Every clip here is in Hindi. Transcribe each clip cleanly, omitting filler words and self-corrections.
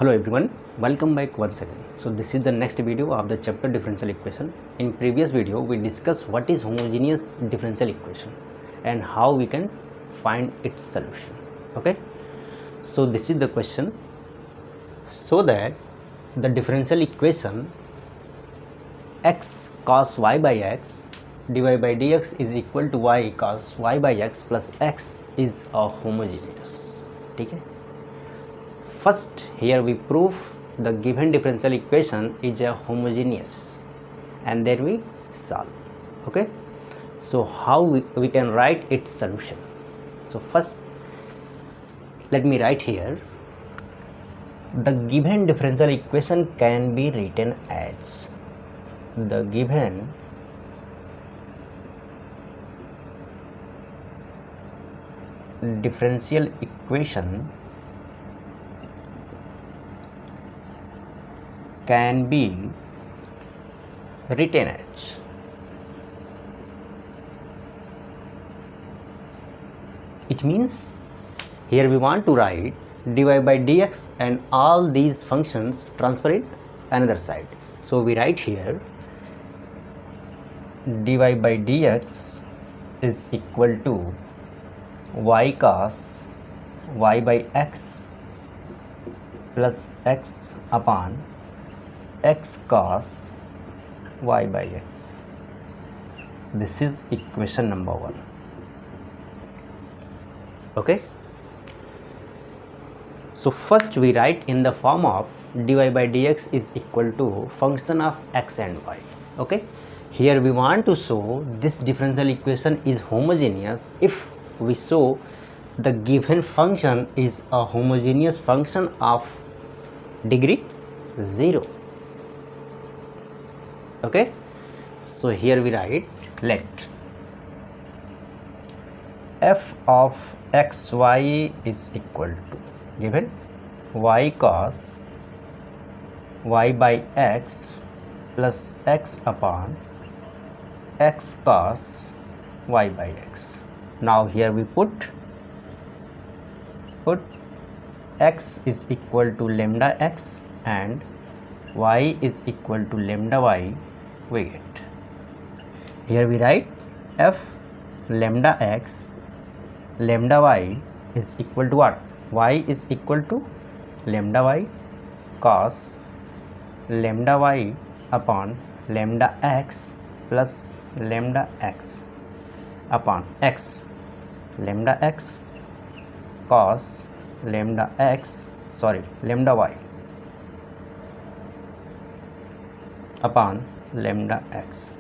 Hello everyone, welcome back once again. So this is the next video of the chapter differential equation. In previous video we discussed what is homogeneous differential equation and how we can find its solution. Okay, so this is the question. So that the differential equation x cos y by x dy by dx is equal to y cos y by x plus x is a homogeneous. ठीक है. First, here we prove the given differential equation is a homogeneous and then we solve. Okay, so how we can write its solution. So first let me write here the given differential equation can be written as the given differential equation can be written as it means here we want to write dy by dx and all these functions transfer it another side. So we write here dy by dx is equal to y cos y by x plus x upon x cos y by x. This is equation number 1. Okay, so first we write in the form of dy by dx is equal to function of x and y. Okay, here we want to show this differential equation is homogeneous if we show the given function is a homogeneous function of degree 0. Okay, so here we write let f of xy is equal to given y cos y by x plus x upon x cos y by x. Now here we put x is equal to lambda x and y is equal to lambda y. We get here we write f lambda x lambda y is equal to what? Y is equal to lambda y cos lambda y upon lambda x plus lambda x upon x lambda x cos lambda y upon lambda x.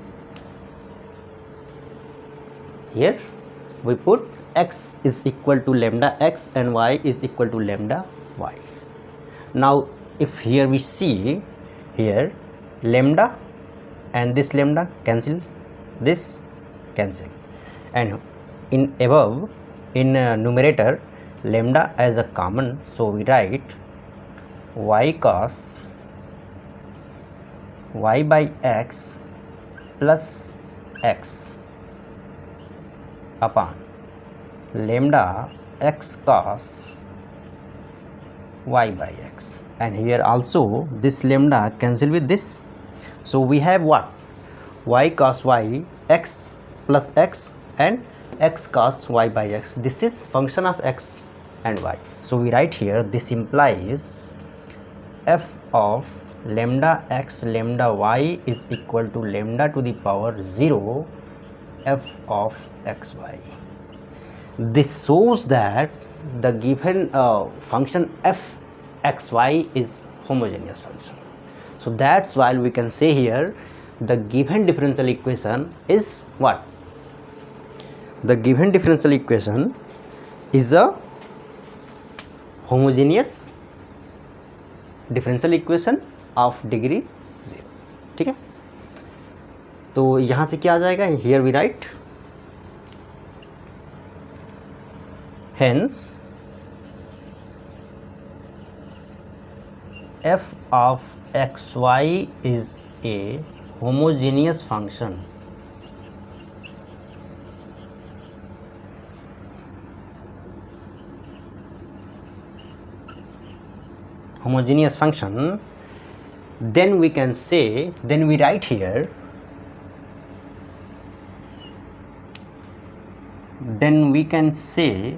Here we put x is equal to lambda x and y is equal to lambda y. Now if here we see here lambda and this lambda cancel, this cancel, and in above in numerator lambda as a common, so we write y cos y by x plus x upon lambda x cos y by x, and here also this lambda cancel with this, so we have what? Y cos y x plus x and x cos y by x. This is function of x and y, so we write here this implies f of lambda x lambda y is equal to lambda to the power 0 f of xy. This shows that the given function f xy is homogeneous function. So that's why we can say here the given differential equation is what? The given differential equation is a homogeneous differential equation of degree 0. ठीक है, तो यहाँ से क्या आ जाएगा? Here we write hence f of xy is a homogeneous function homogeneous function, then we can say, then we write here, then we can say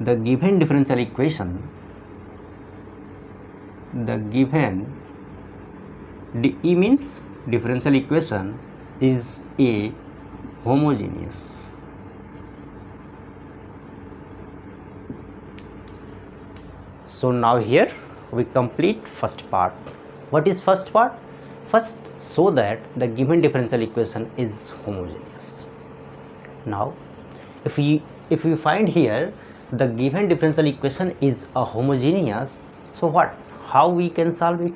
the given differential equation, the given DE means differential equation, is a homogeneous. So now here we complete first part. What is first part? First, show that the given differential equation is homogeneous. Now if we find here the given differential equation is a homogeneous, so what, how we can solve it,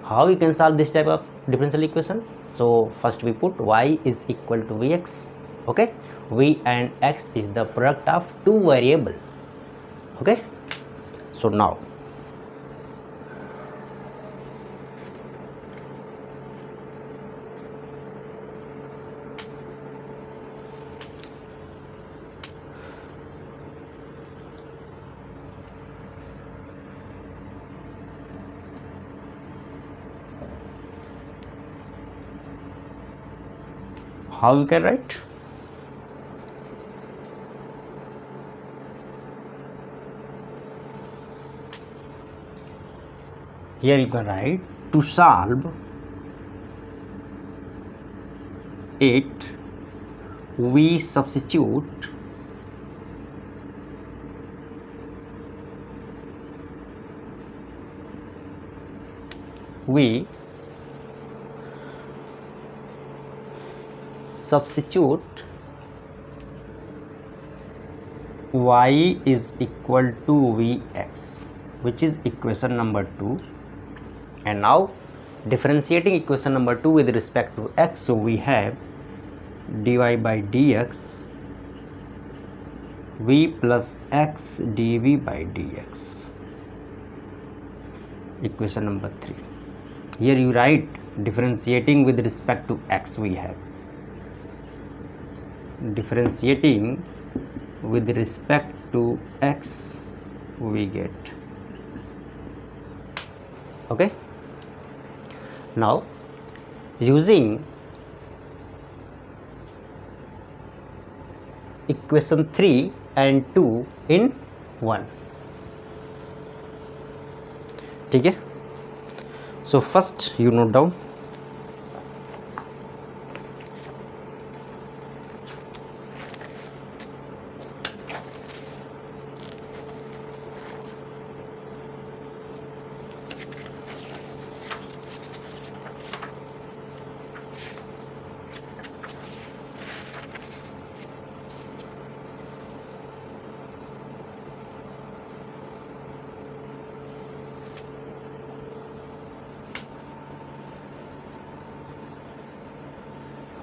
how we can solve this type of differential equation? So first we put y is equal to vx. Okay, v and x is the product of two variable. Okay, so now how you can write? Here you can write, to solve it, we substitute y is equal to vx, which is equation number 2, and now differentiating equation number 2 with respect to x, so we have dy by dx v plus x dv by dx, equation number 3. Here you write differentiating with respect to x, we have differentiating with respect to x, we get. Okay, now using equation 3 and 2 in 1. ठीक है, so first you note down,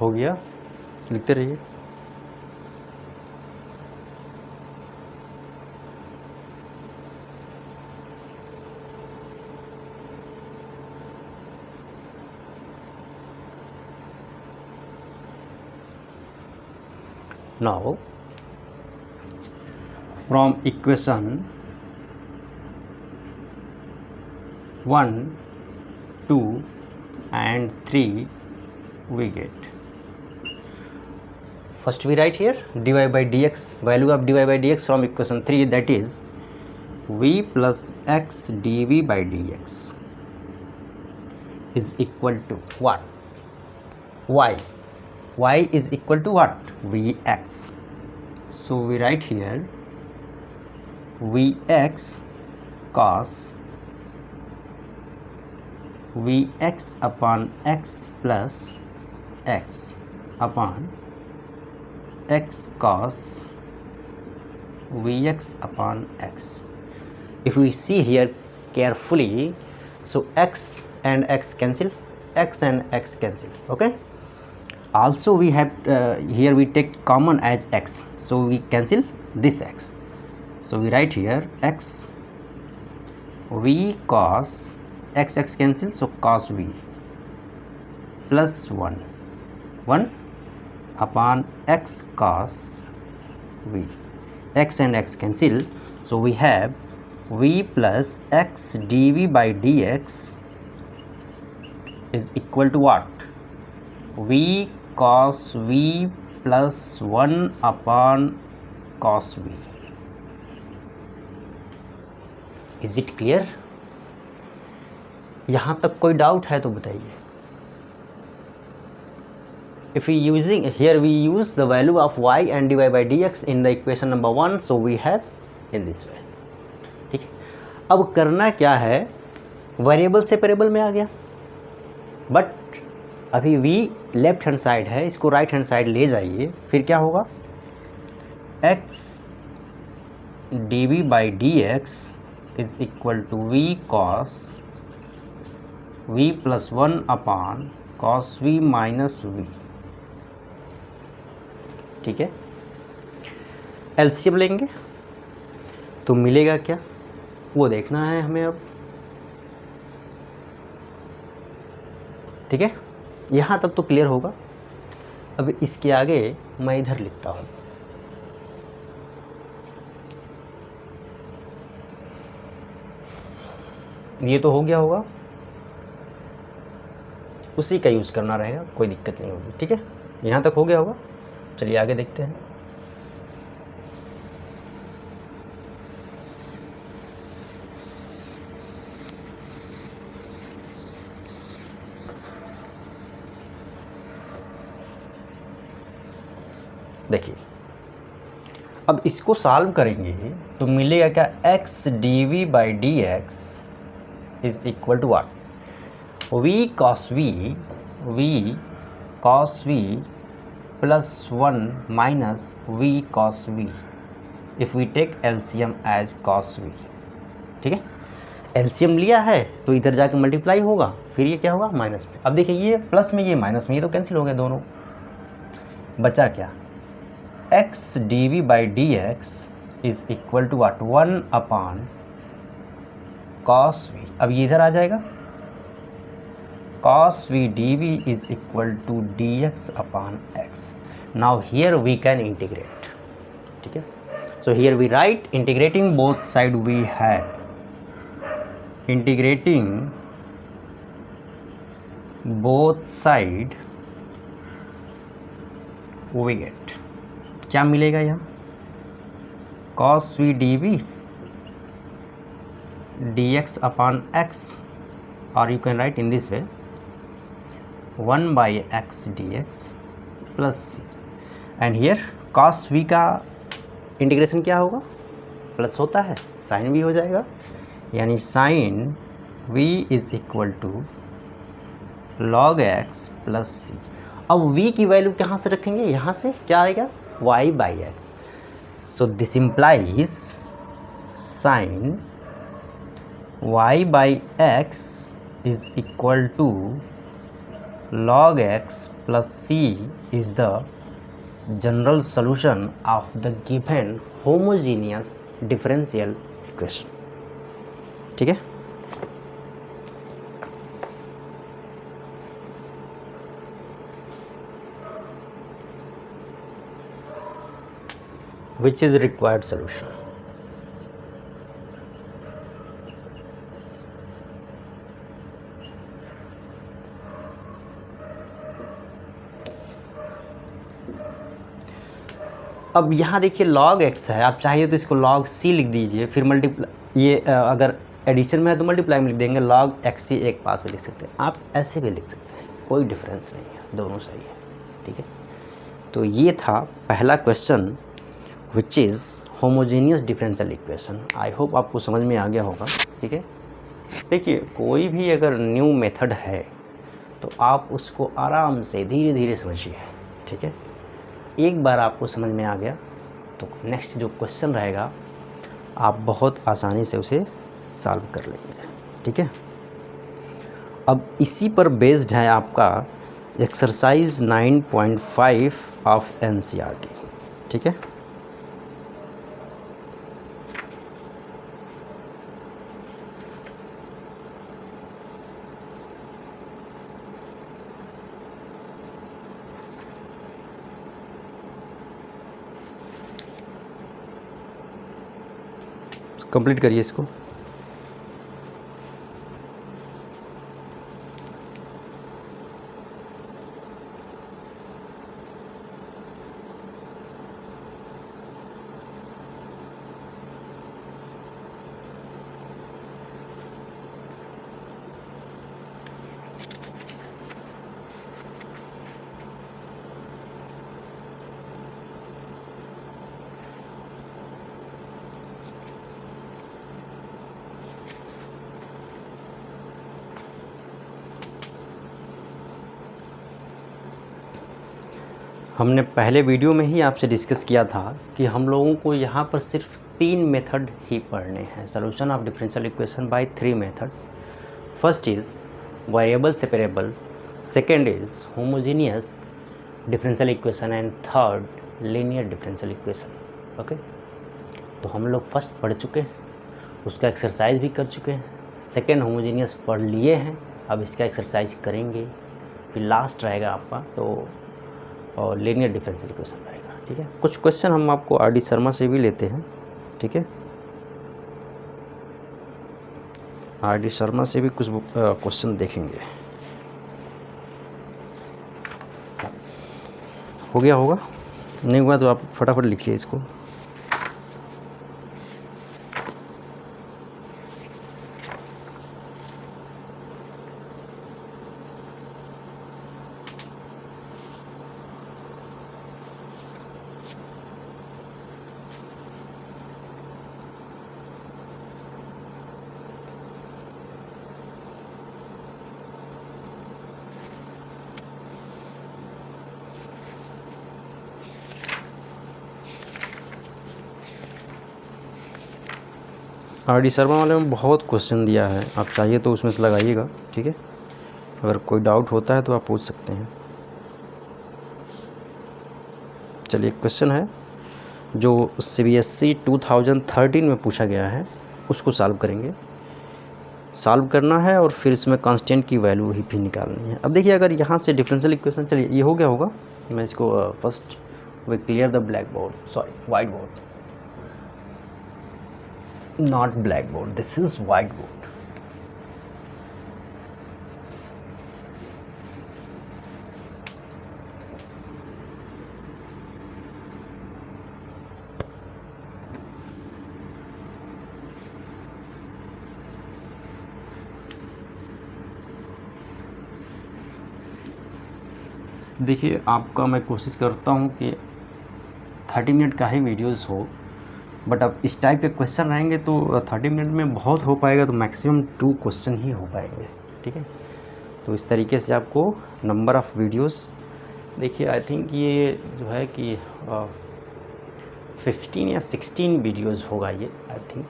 हो गया, लिखते रहिए. Now from equation 1, 2 and 3 we get, first we write here dy by dx, value of dy by dx from equation 3, that is v plus x dv by dx is equal to what? Y is equal to what? Vx. So we write here Vx cos Vx upon x plus x upon x cos Vx upon x. If we see here carefully, so x and x cancel, x and x cancel. Okay, also we have here we take common as x, so we cancel this x, so we write here x v cos x cancel, so cos v plus 1 upon x cos v. x and x cancel, so we have v plus x dv by dx is equal to what? v cos v plus 1 upon cos v. Is it clear? यहाँ तक कोई डाउट है तो बताइए. If we using here, we use the value of y and dy by dx in the equation number 1, so we have in this way. ठीक है. अब करना क्या है, वेरिएबल से वेरिएबल में आ गया, बट अभी v लेफ्ट हैंड साइड है, इसको राइट हैंड साइड ले जाइए, फिर क्या होगा? x dv by dx is equal to v cos v plus 1 upon cos v minus v. ठीक है. एलसीएम लेंगे तो मिलेगा क्या, वो देखना है हमें अब. ठीक है, यहाँ तक तो क्लियर होगा. अब इसके आगे मैं इधर लिखता हूँ. ये तो हो गया होगा, उसी का यूज़ करना रहेगा, कोई दिक्कत नहीं होगी. ठीक है, यहाँ तक हो गया होगा. चलिए आगे देखते हैं. देखिए, अब इसको सॉल्व करेंगे तो मिलेगा क्या? x dv by d x is equal to what? v cos v plus 1 minus v cos v if we take LCM as cos v. ठीक है, LCM लिया है तो इधर जाके मल्टीप्लाई होगा, फिर ये क्या होगा? माइनस में. अब देखिए, ये प्लस में, ये माइनस में, ये तो कैंसिल हो गया दोनों. बचा क्या? x dv by d x is equal to what? 1 upon cos v. अब ये इधर आ जाएगा, cos v dv is equal to dx upon x. Now here we can integrate. ठीक है, so here we write integrating both side, we have integrating both side we get क्या मिलेगा यहाँ? cos v dv dx upon x, or you can write in this way 1 by x dx plus c. And here cos v का इंटीग्रेशन क्या होगा? प्लस होता है, साइन v हो जाएगा, यानी sine v is equal to log x plus c. अब v की वैल्यू कहाँ से रखेंगे? यहाँ से क्या आएगा? y by x. So this implies sine y by x is equal to log x plus c is the general solution of the given homogeneous differential equation. ठीक है, which is required solution. अब यहाँ देखिए log x है, आप चाहिए तो इसको log c लिख दीजिए, फिर मल्टीप्लाई, ये अगर एडिशन में है तो मल्टीप्लाई में लिख देंगे, log x c एक पास में लिख सकते हैं, आप ऐसे भी लिख सकते हैं, कोई डिफरेंस नहीं है, दोनों सही है. ठीक है, तो ये था पहला question which is homogeneous differential equation. I hope आपको समझ में आ गया होगा. ठीक है, देखिए कोई भी अगर न्यू मेथड है तो आप उसको आराम से धीरे धीरे समझिए. ठीक है, एक बार आपको समझ में आ गया तो नेक्स्ट जो क्वेश्चन रहेगा आप बहुत आसानी से उसे सॉल्व कर लेंगे. ठीक है, अब इसी पर बेस्ड है आपका एक्सरसाइज 9.5 ऑफ NCERT. ठीक है, कंप्लीट करिए इसको। हमने पहले वीडियो में ही आपसे डिस्कस किया था कि हम लोगों को यहाँ पर सिर्फ 3 मेथड ही पढ़ने हैं, solution of differential equation by 3 methods. First is variable separable, second is homogeneous differential equation and third linear differential equation. Okay, तो हम लोग फर्स्ट पढ़ चुके हैं, उसका एक्सरसाइज भी कर चुके हैं। सेकेंड होमोजीनियस पढ़ लिए हैं, अब इसका एक्सरसाइज करेंगे, फिर लास्ट रहेगा आपका तो और लीनियर डिफरेंशियल इक्वेशन रहेगा। ठीक है, कुछ क्वेश्चन हम आपको आर.डी. शर्मा से भी लेते हैं। ठीक है, आर.डी. शर्मा से भी कुछ क्वेश्चन देखेंगे। हो गया होगा, नहीं हुआ तो आप फटाफट लिखिए इसको। आर.डी. शर्मा वाले में बहुत क्वेश्चन दिया है, आप चाहिए तो उसमें से लगाइएगा। ठीक है, अगर कोई डाउट होता है तो आप पूछ सकते हैं। चलिए, क्वेश्चन है जो CBSE 2013 में पूछा गया है, उसको सॉल्व करेंगे। सॉल्व करना है और फिर इसमें कांस्टेंट की वैल्यू ही भी निकालनी है। अब देखिए, अगर यहाँ से डिफरेंशियल इक्वेशन, चलिए ये हो गया होगा। मैं इसको first we clear the blackboard, sorry whiteboard, not blackboard, this is whiteboard। देखिए, आपका मैं कोशिश करता हूँ कि 30 मिनट का ही वीडियोस हो, बट अब इस टाइप के क्वेश्चन रहेंगे तो 30 मिनट में बहुत हो पाएगा, तो मैक्सिमम 2 क्वेश्चन ही हो पाएंगे। ठीक है, तो इस तरीके से आपको नंबर ऑफ़ वीडियोस, देखिए आई थिंक ये जो है कि 15 या 16 वीडियोस होगा ये आई थिंक।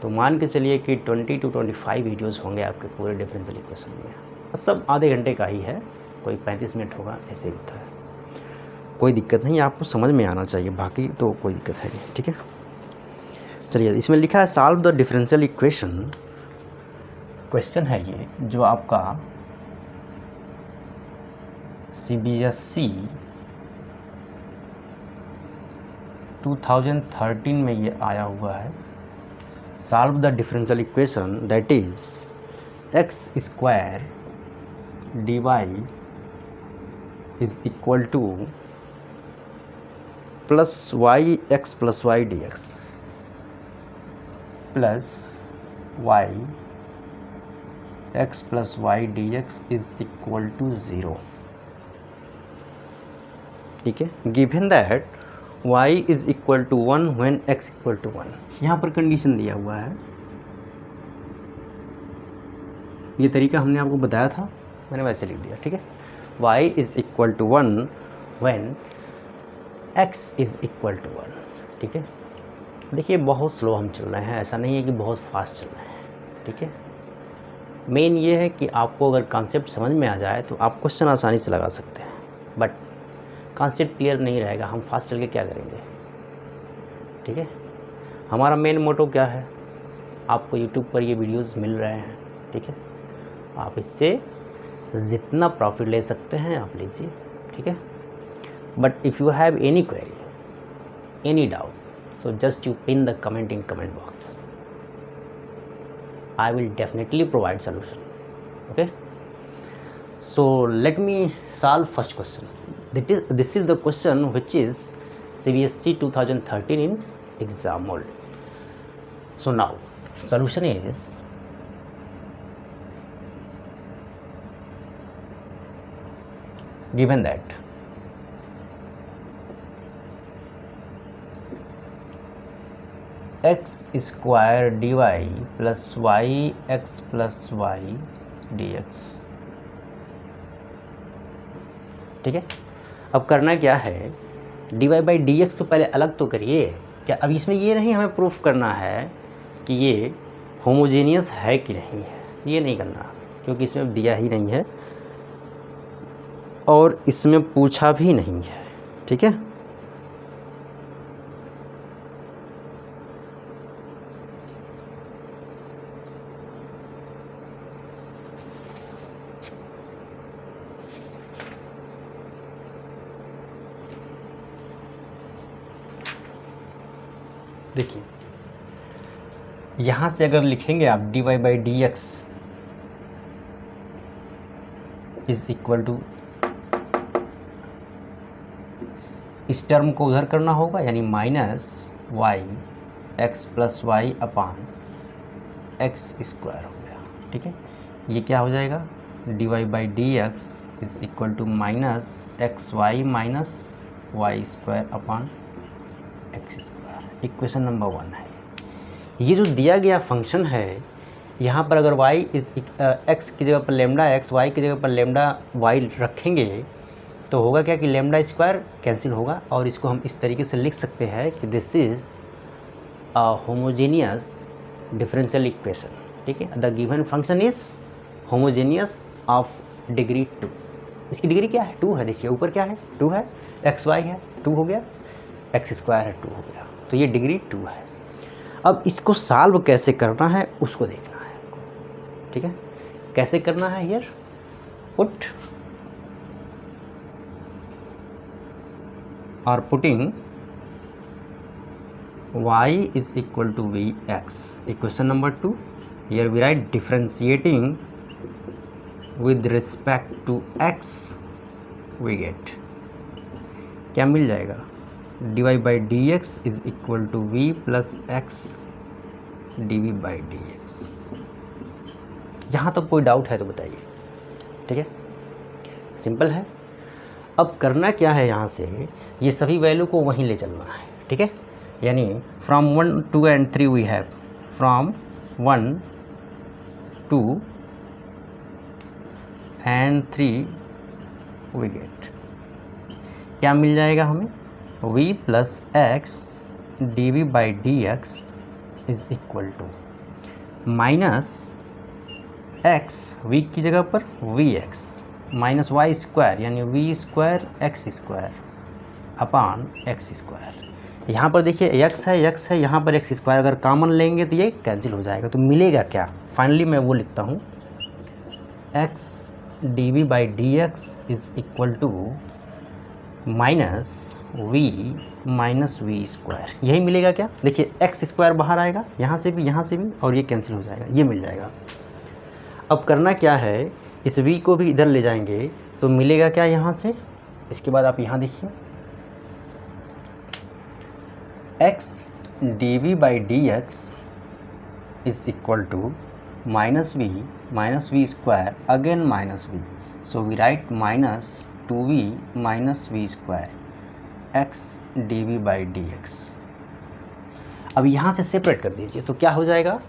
तो मान के चलिए कि 20 to 25 वीडियोस होंगे आपके पूरे डिफरेंशियल इक्वेशन में। सब आधे घंटे का ही है, कोई 35 मिनट होगा, ऐसे ही होता है। कोई दिक्कत नहीं, आपको समझ में आना चाहिए, बाकी तो कोई दिक्कत है नहीं। ठीक है, चलिए, इसमें लिखा है solve the differential equation. Question है ये जो आपका CBSE 2013 में ये आया हुआ है। Solve the differential equation that is x square dy is equal to plus y x plus y d x plus y x plus y d x is equal to 0। ठीक है, given that y is equal to 1 when x equal to 1। यहाँ पर कंडीशन दिया हुआ है, ये तरीका हमने आपको बताया था, मैंने वैसे लिख दिया। ठीक है, y is equal to 1 when x is equal to 1। ठीक है, देखिए बहुत स्लो हम चल रहे हैं, ऐसा नहीं है कि बहुत फास्ट चल रहे हैं। ठीक है, मेन ये है कि आपको अगर कॉन्सेप्ट समझ में आ जाए तो आप क्वेश्चन आसानी से लगा सकते हैं, बट कॉन्सेप्ट क्लियर नहीं रहेगा, हम फास्ट चल के क्या करेंगे। ठीक है, हमारा मेन मोटो क्या है, आपको यूट्यूब पर ये वीडियोस मिल रहे हैं। ठीक है, आप इससे जितना प्रॉफिट ले सकते हैं आप लीजिए। ठीक है, but if you have any query, any doubt, so just you pin the comment in comment box। I will definitely provide solution. Okay, so let me solve first question. This is the question which is CBSE 2013 in exam mold. So now solution is given that x square dy plus y x plus y dx. ठीक है, अब करना क्या है, dy बाई डी एक्स को पहले अलग तो करिए क्या. अब इसमें ये नहीं हमें प्रूफ करना है कि ये होमोजेनियस है कि नहीं है, ये नहीं करना क्योंकि इसमें दिया ही नहीं है और इसमें पूछा भी नहीं है. ठीक है, देखिए यहाँ से अगर लिखेंगे आप dy by d x is equal to, इस टर्म को उधर करना होगा यानी minus y x plus y upon x square हो गया. ठीक है, ये क्या हो जाएगा, dy by d x is equal to minus x y minus y square upon x square. Equation number 1 है. ये जो दिया गया फंक्शन है यहाँ पर अगर y इज x की जगह पर लेमडा x, y की जगह पर लेमडा y रखेंगे तो होगा क्या कि लेमडा स्क्वायर कैंसिल होगा और इसको हम इस तरीके से लिख सकते हैं कि this is a homogeneous differential equation. ठीक है, the given function is homogeneous of degree 2. इसकी डिग्री क्या है, 2 है. देखिए ऊपर क्या है, 2 है, एक्स वाई है, 2 हो गया, एक्स स्क्वायर है, 2 हो गया, तो ये डिग्री 2 है. अब इसको सॉल्व कैसे करना है उसको देखना है. ठीक है, कैसे करना है, हियर पुट और putting y is equal to v x. Equation number 2, here we write differentiating with respect to x we get, क्या मिल जाएगा, dy by d x is equal to v plus x d by d x. यहाँ तक कोई डाउट है तो बताइए. ठीक है, सिंपल है. अब करना क्या है, यहाँ से ये सभी वैल्यू को वहीं ले चलना है. ठीक है, यानी from 1 2 and 3 we have, from 1 2 and 3 we get, क्या मिल जाएगा हमें, v plus x d v by d x is equal to minus x, v की जगह पर v x minus y square यानी v square x square upon x square. यहाँ पर देखिए एक्स है, एक्स है, यहाँ पर एक्स स्क्वायर अगर कॉमन लेंगे तो ये कैंसिल हो जाएगा, तो मिलेगा क्या, फाइनली मैं वो लिखता हूँ, x d v by d x is equal to minus v minus v square. यही मिलेगा क्या, देखिए एक्स स्क्वायर बाहर आएगा यहाँ से भी और ये कैंसिल हो जाएगा, ये मिल जाएगा. अब करना क्या है, इस v को भी इधर ले जाएंगे तो मिलेगा क्या यहाँ से, इसके बाद आप यहाँ देखिए x d v by d x is equal to minus v square again minus v, so we write minus 2v minus v square x d v by d x. अब यहाँ से सेपरेट कर दीजिए तो क्या हो जाएगा,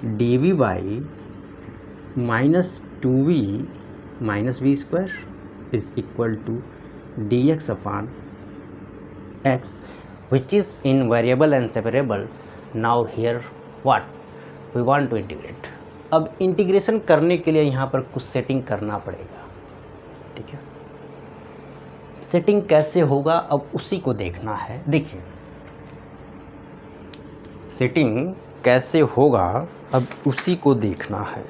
d v by minus 2v minus v square is equal to d x upon x which is in variable and separable. Now here what we want to integrate. अब इंटीग्रेशन करने के लिए यहाँ पर कुछ सेटिंग करना पड़ेगा. ठीक है, सेटिंग कैसे होगा अब उसी को देखना है. देखिए सेटिंग कैसे होगा अब उसी को देखना है.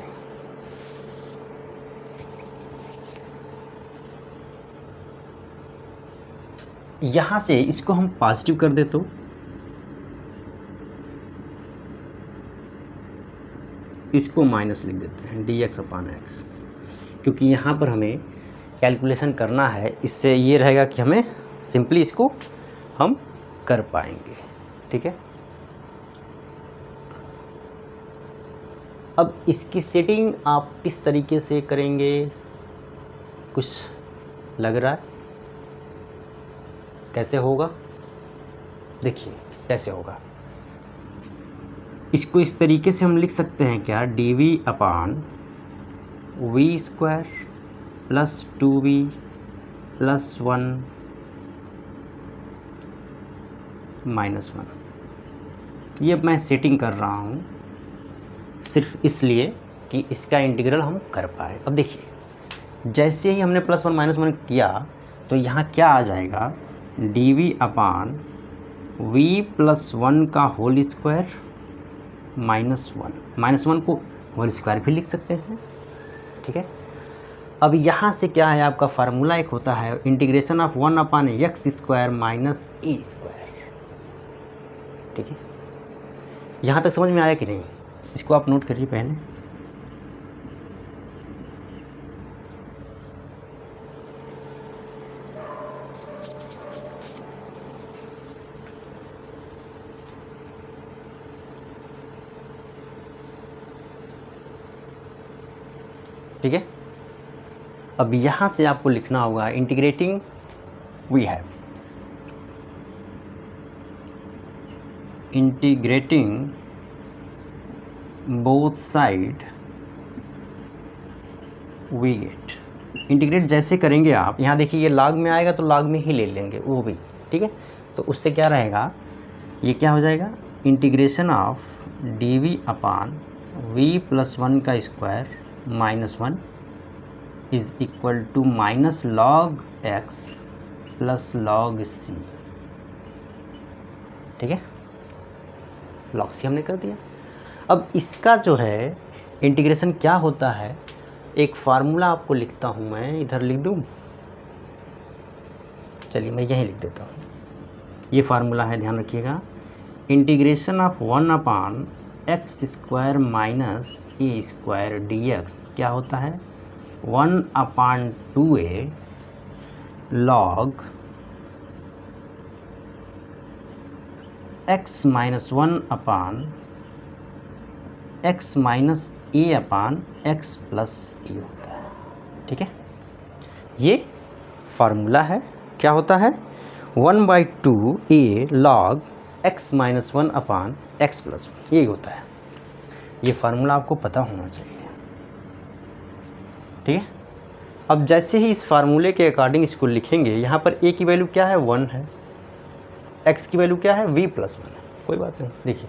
यहाँ से इसको हम पॉजिटिव कर दे तो इसको माइनस लिख देते हैं dx/x, क्योंकि यहाँ पर हमें कैलकुलेशन करना है। इससे ये रहेगा कि हमें सिंपली इसको हम कर पाएंगे। ठीक है, अब इसकी सेटिंग आप किस तरीके से करेंगे, कुछ लग रहा है कैसे होगा? देखिए कैसे होगा। इसको इस तरीके से हम लिख सकते हैं क्या, dv/v² + 2v + 1 - 1। ये मैं सेटिंग कर रहा हूँ सिर्फ इसलिए कि इसका इंटीग्रल हम कर पाए। अब देखिए जैसे ही हमने +1 - 1 किया तो यहाँ क्या आ जाएगा, dv/v + 1 का होल स्क्वायर -1 -1 को होल स्क्वायर भी लिख सकते हैं। ठीक है, अब यहाँ से क्या है, आपका फार्मूला एक होता है इंटीग्रेशन ऑफ 1/x² - a²। ठीक है, यहाँ तक समझ में आया कि नहीं? इसको आप नोट करिए पहले। ठीक है, अब यहाँ से आपको लिखना होगा integrating we have integrating both side we get. Integrate जैसे करेंगे आप, यहाँ देखिए ये log में आएगा तो log में ही ले लेंगे वो भी। ठीक है, तो उससे क्या रहेगा, ये क्या हो जाएगा, इंटीग्रेशन ऑफ dv/v + 1 का square -1 is equal to -log x + log c। ठीक है, log c हमने कर दिया। अब इसका जो है इंटीग्रेशन क्या होता है, एक फार्मूला आपको लिखता हूँ मैं, इधर लिख दूँ, चलिए मैं यहीं लिख देता हूँ। ये फार्मूला है, ध्यान रखिएगा, integration of 1/x² - a² dx क्या होता है, 1/2a log x - 1/x - a/x + a होता है। ठीक है, ये फार्मूला है, क्या होता है, 1/2a log x - 1/x + 1, यही होता है। ये फार्मूला आपको पता होना चाहिए। ठीक है, अब जैसे ही इस फार्मूले के अकॉर्डिंग इसको लिखेंगे, यहाँ पर a की वैल्यू क्या है, 1 है, x की वैल्यू क्या है, v + 1 है, कोई बात नहीं। देखिए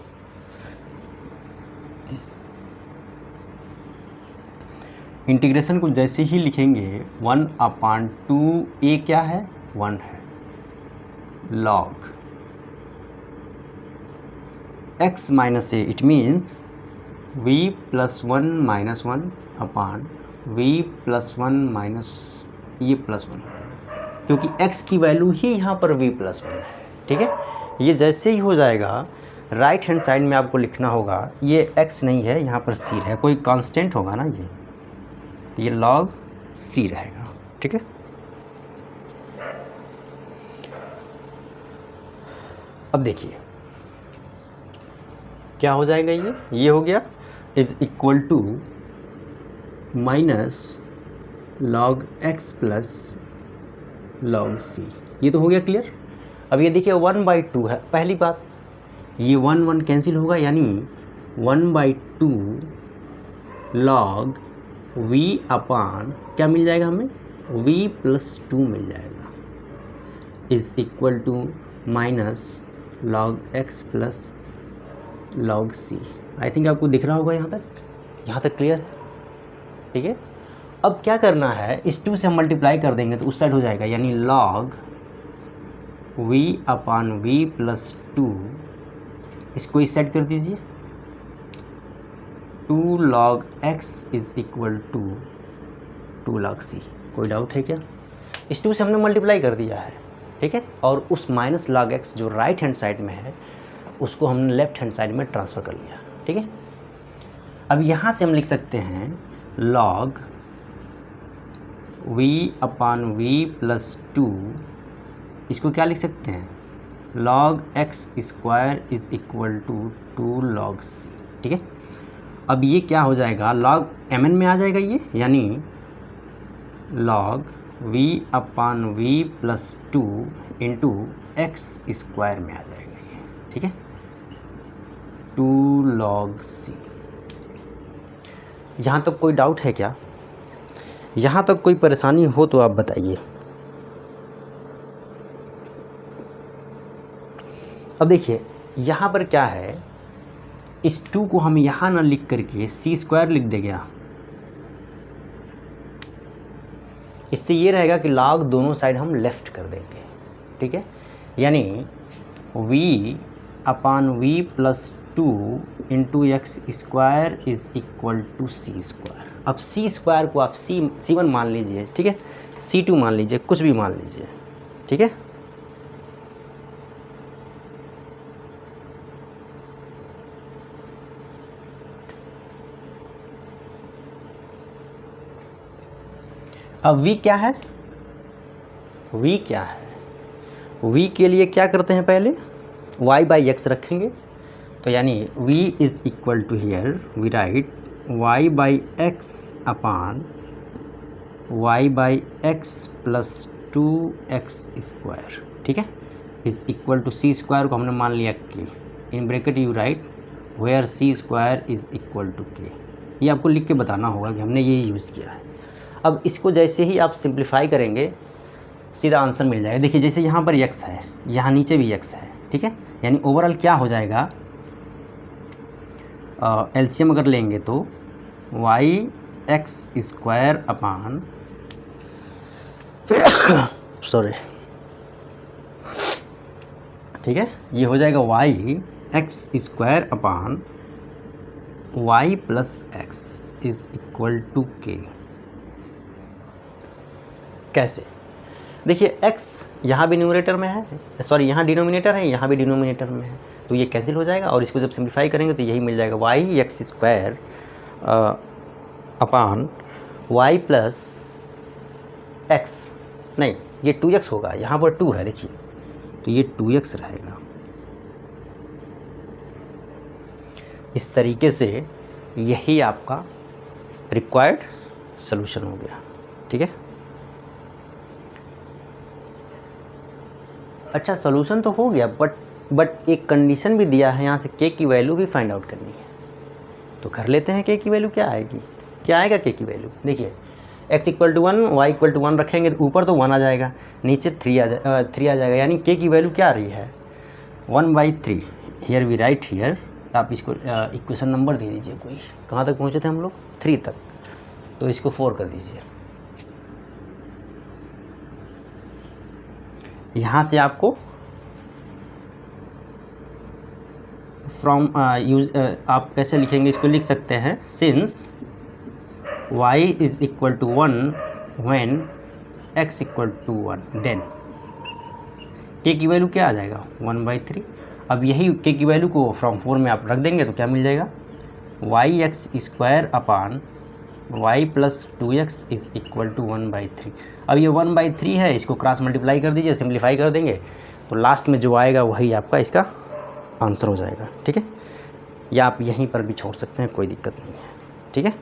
इंटीग्रेशन को जैसे ही लिखेंगे, 1/2a क्या है, 1 है, log x - a, it means v + 1 - 1/v + 1 ये +1, क्योंकि x की वैल्यू ही यहाँ पर v + 1 है। ठीक है, ये जैसे ही हो जाएगा, राइट हैंड साइड में आपको लिखना होगा, ये x नहीं है, यहाँ पर c है, कोई कांस्टेंट होगा ना ये, तो ये log c रहेगा। ठीक है, अब देखिए क्या हो जाएगा, ये हो गया is equal to -log x + log c, ये तो हो गया क्लियर। अब ये देखिए 1/2 है, पहली बात ये 1 कैंसिल होगा, यानी 1/2 log v/ क्या मिल जाएगा हमें, v + 2 मिल जाएगा, is equal to -log x + log c। I think आपको दिख रहा होगा यहाँ तक क्लियर है। ठीक है, अब क्या करना है, इस 2 से हम मल्टीप्लाई कर देंगे तो उस साइड हो जाएगा, यानी log v/v + 2, इसको इस साइड कर दीजिए, 2 log x is equal to 2 log c। कोई डाउट है क्या? इस 2 से हमने मल्टीप्लाई कर दिया है। ठीक है, और उस -log x जो राइट हैंड साइड में है उसको हमने लेफ्ट हैंड साइड में ट्रांसफ़र कर लिया। ठीक है, अब यहाँ से हम लिख सकते हैं log v upon v plus 2, इसको क्या लिख सकते हैं, log x square is equal to 2 log c। ठीक है, अब ये क्या हो जाएगा, log mn में आ जाएगा ये, यानी log v upon v plus 2 into x square में आ जाएगा ये। ठीक है, 2 log c। यहाँ तक कोई डाउट है क्या, यहाँ तक कोई परेशानी हो तो आप बताइए। अब देखिए यहाँ पर क्या है, इस 2 को हम यहाँ ना लिख करके c स्क्वायर लिख दे गया, इससे ये रहेगा कि log दोनों साइड हम लेफ़्ट कर देंगे। ठीक है, यानी v upon v plus 2 into x square is equal to c square. अब सी स्क्वायर को आप C1 मान लीजिए, ठीक है, C2 मान लीजिए, कुछ भी मान लीजिए। ठीक है, अब v क्या है, v क्या है, v के लिए क्या करते हैं, पहले y बाई एक्स रखेंगे, तो यानी v is equal to here we write y by x upon y by x plus 2x square. ठीक है, is equal to c square को हमने मान लिया k, in bracket you write where c square is equal to k। ये आपको लिख के बताना होगा कि हमने ये यूज़ किया है। अब इसको जैसे ही आप सिंप्लीफाई करेंगे सीधा आंसर मिल जाएगा। देखिए जैसे यहाँ पर x है, यहाँ नीचे भी x है। ठीक है, यानी ओवरऑल क्या हो जाएगा, एलसीएम अगर लेंगे तो y x square upon sorry, ठीक है, ये हो जाएगा y x square upon y plus x is equal to k. कैसे, देखिए x यहाँ भी न्यूमरेटर में है, सॉरी यहाँ डिनोमिनेटर है, यहाँ भी डिनोमिनेटर में है, तो ये कैंसिल हो जाएगा और इसको जब सिंप्लीफाई करेंगे तो यही मिल जाएगा y x square upon y plus x, नहीं ये 2x होगा, यहाँ पर 2 है देखिए, तो ये 2x रहेगा। इस तरीके से यही आपका रिक्वायर्ड सॉल्यूशन हो गया। ठीक है, अच्छा सॉल्यूशन तो हो गया, बट एक कंडीशन भी दिया है, यहाँ से k की वैल्यू भी फाइंड आउट करनी है, तो कर लेते हैं। k की वैल्यू क्या आएगी, क्या आएगा k की वैल्यू, देखिए x equal to 1 y equal to 1 रखेंगे तो ऊपर तो 1 आ जाएगा, नीचे 3 आ जाएगा, यानी k की वैल्यू क्या आ रही है 1/3। हियर वी राइट हियर, आप इसको इक्वेशन नंबर दे दीजिए, कोई कहाँ तक पहुँचे थे हम लोग, 3 तक, तो इसको 4 कर दीजिए। यहाँ से आपको फ्रॉम आप कैसे लिखेंगे, इसको लिख सकते हैं since y is equal to 1 when x equal to 1 then k की वैल्यू क्या आ जाएगा 1/3। अब यही k की वैल्यू को फ्रॉम 4 में आप रख देंगे तो क्या मिल जाएगा y x square upon y plus 2x is equal to 1/3। अब ये 1/3 है, इसको क्रॉस मल्टीप्लाई कर दीजिए, सिंप्लीफाई कर देंगे तो लास्ट में जो आएगा वही आपका इसका आंसर हो जाएगा। ठीक है, या आप यहीं पर भी छोड़ सकते हैं, कोई दिक्कत नहीं है। ठीक है,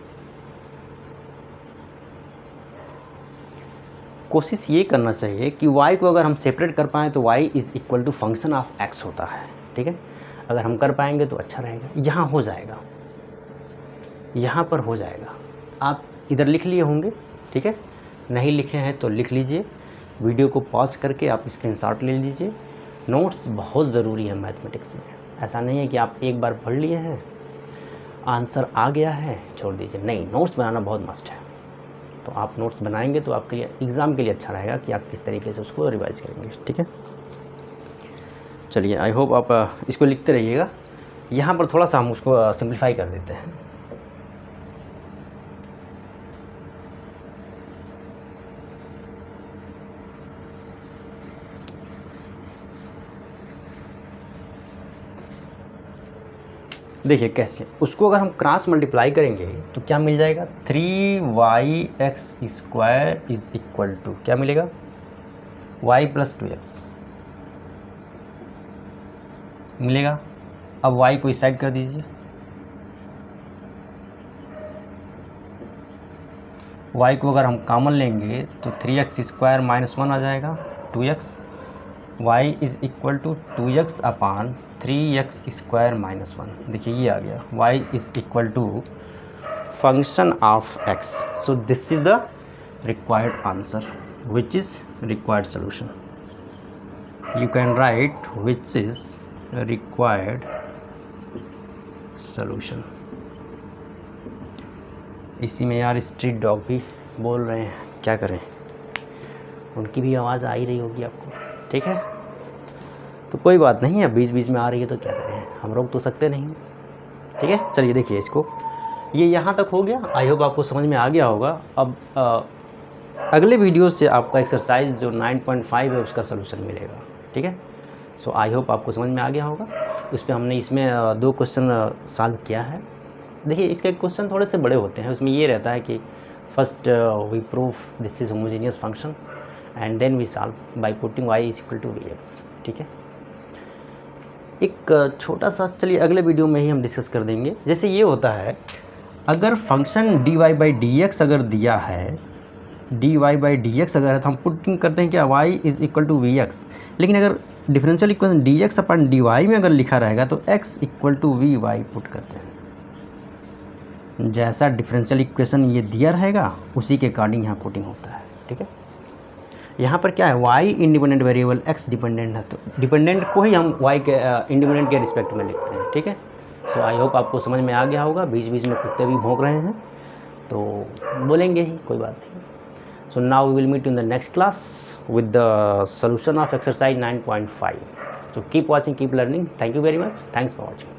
कोशिश ये करना चाहिए कि y को अगर हम सेपरेट कर पाएँ तो y is equal to function of x होता है। ठीक है, अगर हम कर पाएंगे तो अच्छा रहेगा। यहाँ हो जाएगा, यहाँ पर हो जाएगा, आप इधर लिख लिए होंगे। ठीक है, नहीं लिखे हैं तो लिख लीजिए, वीडियो को पॉज करके आप स्क्रीनशॉट ले लीजिए। नोट्स बहुत ज़रूरी है मैथमेटिक्स में, ऐसा नहीं है कि आप एक बार पढ़ लिए हैं आंसर आ गया है छोड़ दीजिए, नहीं, नोट्स बनाना बहुत मस्ट है। तो आप नोट्स बनाएंगे तो आपके लिए एग्ज़ाम के लिए अच्छा रहेगा कि आप किस तरीके से उसको रिवाइज़ करेंगे। ठीक है, चलिए आई होप आप इसको लिखते रहिएगा। यहाँ पर थोड़ा सा हम उसको सिंप्लीफाई कर देते हैं। देखिए कैसे, उसको अगर हम क्रॉस मल्टीप्लाई करेंगे तो क्या मिल जाएगा, 3y² इज इक्वल टू क्या मिलेगा, y + 2x मिलेगा। अब y को इस साइड कर दीजिए, y को अगर हम कॉमन लेंगे तो 3x² - 1 आ जाएगा, 2x, y is equal to 2x upon 3x² - 1। देखिए ये आ गया, y is equal to function of x। So this is the required answer which is required solution. You can write which is required solution. इसी में यार स्ट्रीट डॉग भी बोल रहे हैं, क्या करें, उनकी भी आवाज़ आ ही रही होगी आपको, ठीक है। तो कोई बात नहीं है, बीच बीच में आ रही है तो क्या करें, हम रोक तो सकते नहीं, ठीक है। चलिए देखिए इसको, ये यहाँ तक हो गया। आई होप आपको समझ में आ गया होगा। अब अगले वीडियो से आपका एक्सरसाइज जो 9.5 है उसका सोल्यूशन मिलेगा, ठीक है। सो आई होप आपको समझ में आ गया होगा। उस पर हमने इसमें 2 क्वेश्चन सॉल्व किया है। देखिए इसके क्वेश्चन थोड़े से बड़े होते हैं, उसमें ये रहता है कि first we proof this is homogeneous function and then we solve by putting y = vx, ठीक है। एक छोटा सा, चलिए अगले वीडियो में ही हम डिस्कस कर देंगे। जैसे ये होता है, अगर फंक्शन dy/dx अगर दिया है, dy/dx अगर है तो हम पुटिंग करते हैं क्या, y is equal to vx। लेकिन अगर डिफरेंशियल इक्वेशन dx/dy में अगर लिखा रहेगा तो x equal to vy put करते हैं। जैसा डिफरेंशियल इक्वेशन ये दिया रहेगा उसी के अकॉर्डिंग यहाँ पुटिंग होता है, ठीक है। यहाँ पर क्या है, y independent variable, x dependent है, तो डिपेंडेंट को ही हम y के इंडिपेंडेंट के रिस्पेक्ट में लिखते हैं, ठीक है। सो आई होप आपको समझ में आ गया होगा। बीच बीच में कुत्ते भी भौंक रहे हैं तो बोलेंगे ही, कोई बात नहीं। So now we will meet in the next class with the solution of exercise 9.5। So keep watching, keep learning. Thank you very much, thanks for watching.